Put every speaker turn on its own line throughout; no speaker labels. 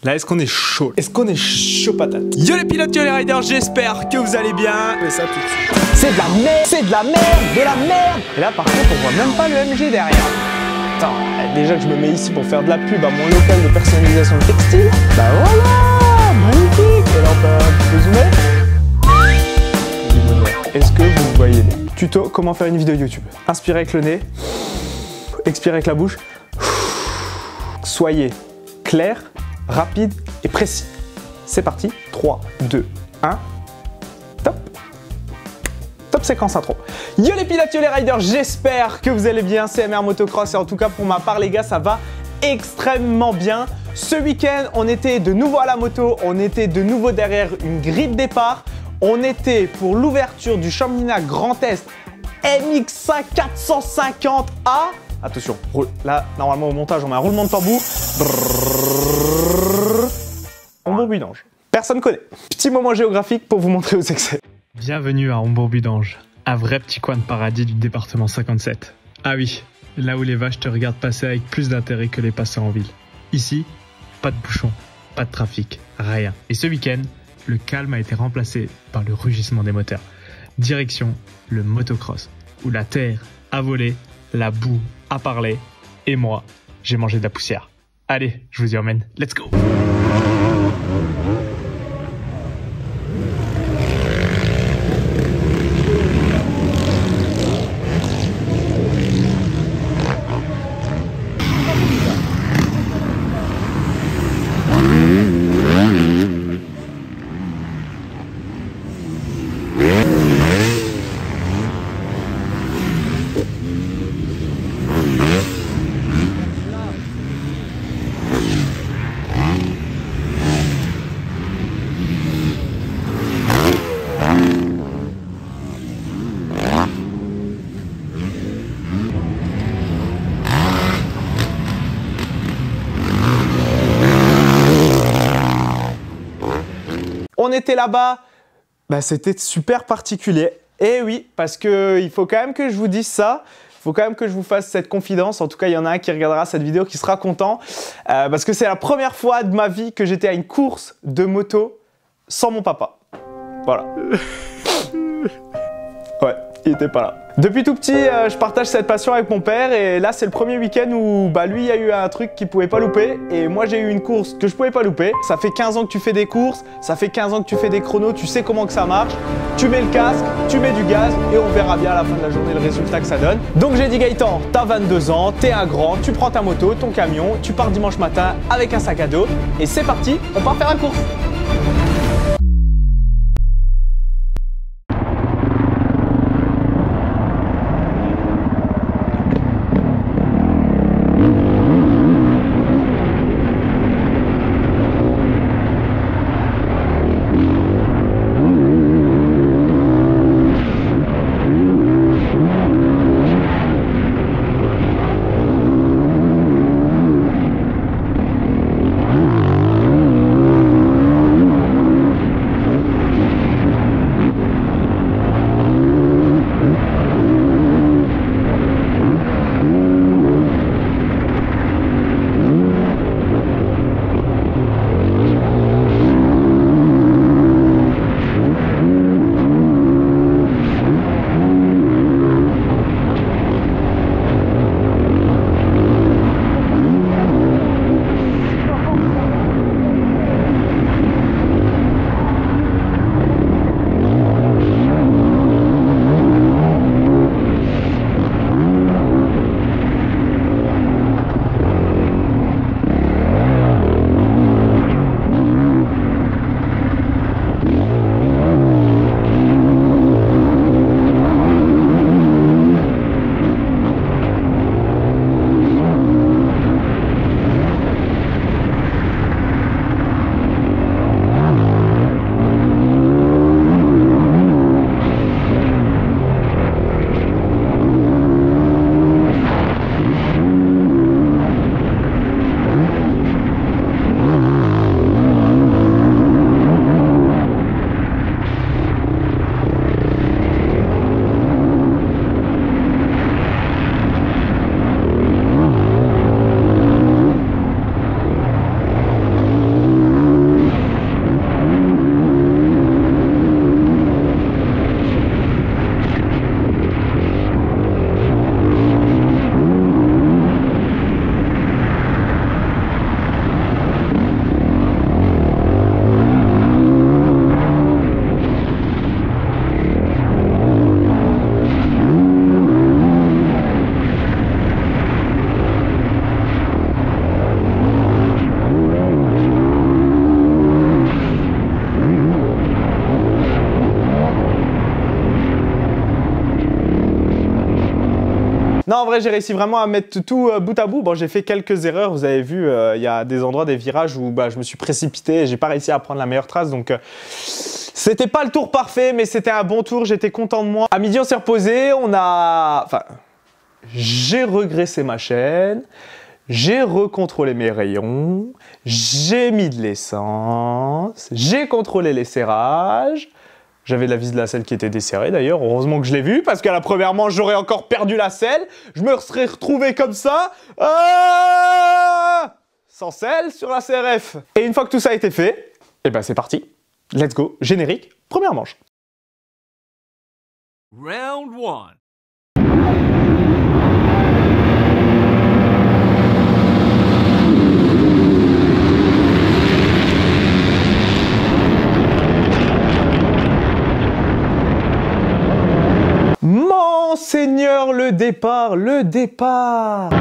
Là, est-ce qu'on est chaud? Est-ce qu'on est chaud patate? Yo les pilotes, yo les riders, j'espère que vous allez bien. Mais ça tout de suite.
C'est de la merde, c'est de la merde, de la merde. Et là, par contre, on voit même pas le MG derrière. Attends, déjà que je me mets ici pour faire de la pub à mon local de personnalisation de textile. Bah voilà, magnifique. Et là, on peut un peu zoomer. Est-ce que vous voyez bien? Tuto, comment faire une vidéo YouTube. Inspirez avec le nez, expirez avec la bouche. Soyez clair, rapide et précis. C'est parti, 3, 2, 1, top. Top séquence intro. Yo les pilotes, yo les riders, j'espère que vous allez bien, c'est MR Motocross et en tout cas pour ma part les gars, ça va extrêmement bien. Ce week-end, on était de nouveau à la moto, on était de nouveau derrière une grille de départ. On était pour l'ouverture du Championnat Grand Est MX5 450A. Attention, là, normalement au montage, on met un roulement de tambour. Hombourg-Budange. Personne connaît. Petit moment géographique pour vous montrer où c'est que c'est.
Bienvenue à Hombourg-Budange, un vrai petit coin de paradis du département 57. Ah oui, là où les vaches te regardent passer avec plus d'intérêt que les passants en ville. Ici, pas de bouchons, pas de trafic, rien. Et ce week-end, le calme a été remplacé par le rugissement des moteurs. Direction le motocross, où la terre a volé, la boue a parlé, et moi, j'ai mangé de la poussière. Allez, je vous y emmène, let's go!
On était là-bas, bah, c'était super particulier. Et oui, parce que il faut quand même que je vous dise ça. Il faut quand même que je vous fasse cette confidence. En tout cas, il y en a un qui regardera cette vidéo qui sera content. Parce que c'est la première fois de ma vie que j'étais à une course de moto sans mon papa. Voilà. Ouais, il était pas là. Depuis tout petit, je partage cette passion avec mon père et là c'est le premier week-end où lui il a eu un truc qu'il pouvait pas louper et moi j'ai eu une course que je pouvais pas louper. Ça fait 15 ans que tu fais des courses, ça fait 15 ans que tu fais des chronos, tu sais comment que ça marche. Tu mets le casque, tu mets du gaz et on verra bien à la fin de la journée le résultat que ça donne. Donc j'ai dit Gaëtan, t'as 22 ans, t'es un grand, tu prends ta moto, ton camion, tu pars dimanche matin avec un sac à dos et c'est parti, on part faire la course. Non, en vrai, j'ai réussi vraiment à mettre tout bout à bout. Bon, j'ai fait quelques erreurs. Vous avez vu, il y a des endroits, des virages où bah, je me suis précipité et j'ai pas réussi à prendre la meilleure trace. Donc, c'était pas le tour parfait, mais c'était un bon tour. J'étais content de moi. À midi, on s'est reposé. Enfin, j'ai regraissé ma chaîne. J'ai recontrôlé mes rayons. J'ai mis de l'essence. J'ai contrôlé les serrages. J'avais la vis de la selle qui était desserrée d'ailleurs, heureusement que je l'ai vu, parce qu'à la première manche, j'aurais encore perdu la selle. Je me serais retrouvé comme ça, sans selle sur la CRF. Et une fois que tout ça a été fait, et ben c'est parti. Let's go, générique, première manche.
Round 1.
Monseigneur, le départ, le départ.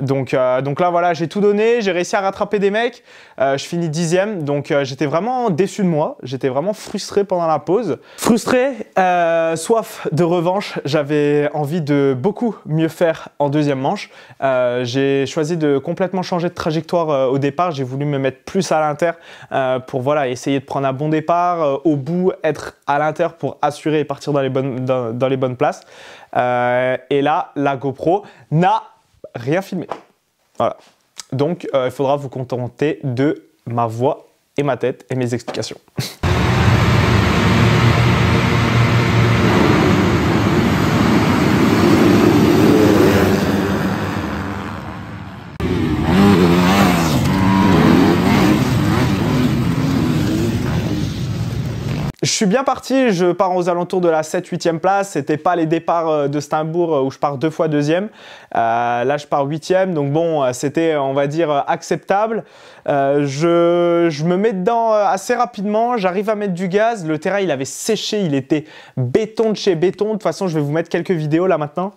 Donc là, voilà, j'ai tout donné, j'ai réussi à rattraper des mecs. Je finis 10e, donc j'étais vraiment déçu de moi. J'étais vraiment frustré pendant la pause. Frustré, soif de revanche. J'avais envie de beaucoup mieux faire en deuxième manche. J'ai choisi de complètement changer de trajectoire au départ. J'ai voulu me mettre plus à l'inter pour voilà, essayer de prendre un bon départ. Au bout, être à l'inter pour assurer et partir dans les bonnes places. Et là, la GoPro n'a rien filmé. Voilà. Donc, il faudra vous contenter de ma voix et ma tête et mes explications. Je suis bien parti, je pars aux alentours de la 7-8e place. C'était pas les départs de Steimbourg où je pars 2 fois deuxième. Là, je pars 8e, donc bon, c'était, on va dire, acceptable. Je me mets dedans assez rapidement, j'arrive à mettre du gaz. Le terrain, il avait séché, il était béton de chez béton. De toute façon, je vais vous mettre quelques vidéos là maintenant.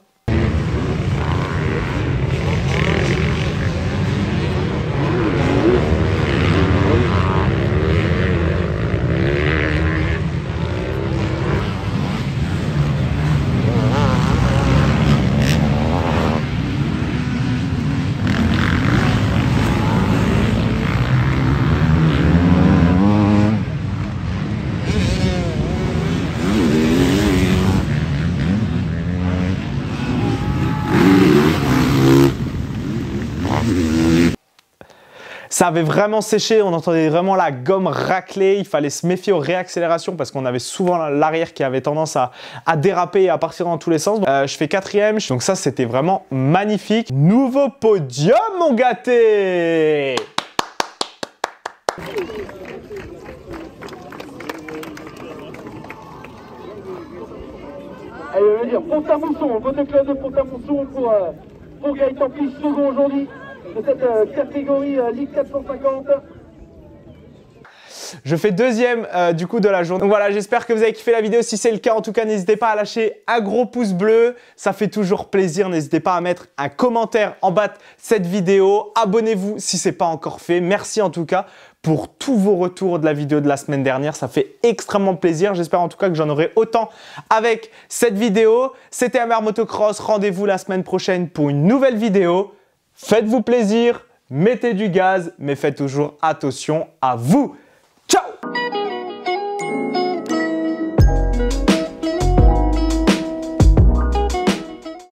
Ça avait vraiment séché, on entendait vraiment la gomme racler, il fallait se méfier aux réaccélérations parce qu'on avait souvent l'arrière qui avait tendance à déraper et à partir dans tous les sens. Je fais 4e, donc ça c'était vraiment magnifique. Nouveau podium mon gâté!
Allez, je veux dire, Pont-à-Mousson, votre club de Pont-à-Mousson pour Gaëtan Plich, second aujourd'hui de cette catégorie Ligue 450.
Je fais 2e du coup de la journée. Donc voilà, j'espère que vous avez kiffé la vidéo. Si c'est le cas, en tout cas, n'hésitez pas à lâcher un gros pouce bleu. Ça fait toujours plaisir. N'hésitez pas à mettre un commentaire en bas de cette vidéo. Abonnez-vous si ce n'est pas encore fait. Merci en tout cas pour tous vos retours de la vidéo de la semaine dernière. Ça fait extrêmement plaisir. J'espère en tout cas que j'en aurai autant avec cette vidéo. C'était Amer Motocross. Rendez-vous la semaine prochaine pour une nouvelle vidéo. Faites-vous plaisir, mettez du gaz, mais faites toujours attention à vous.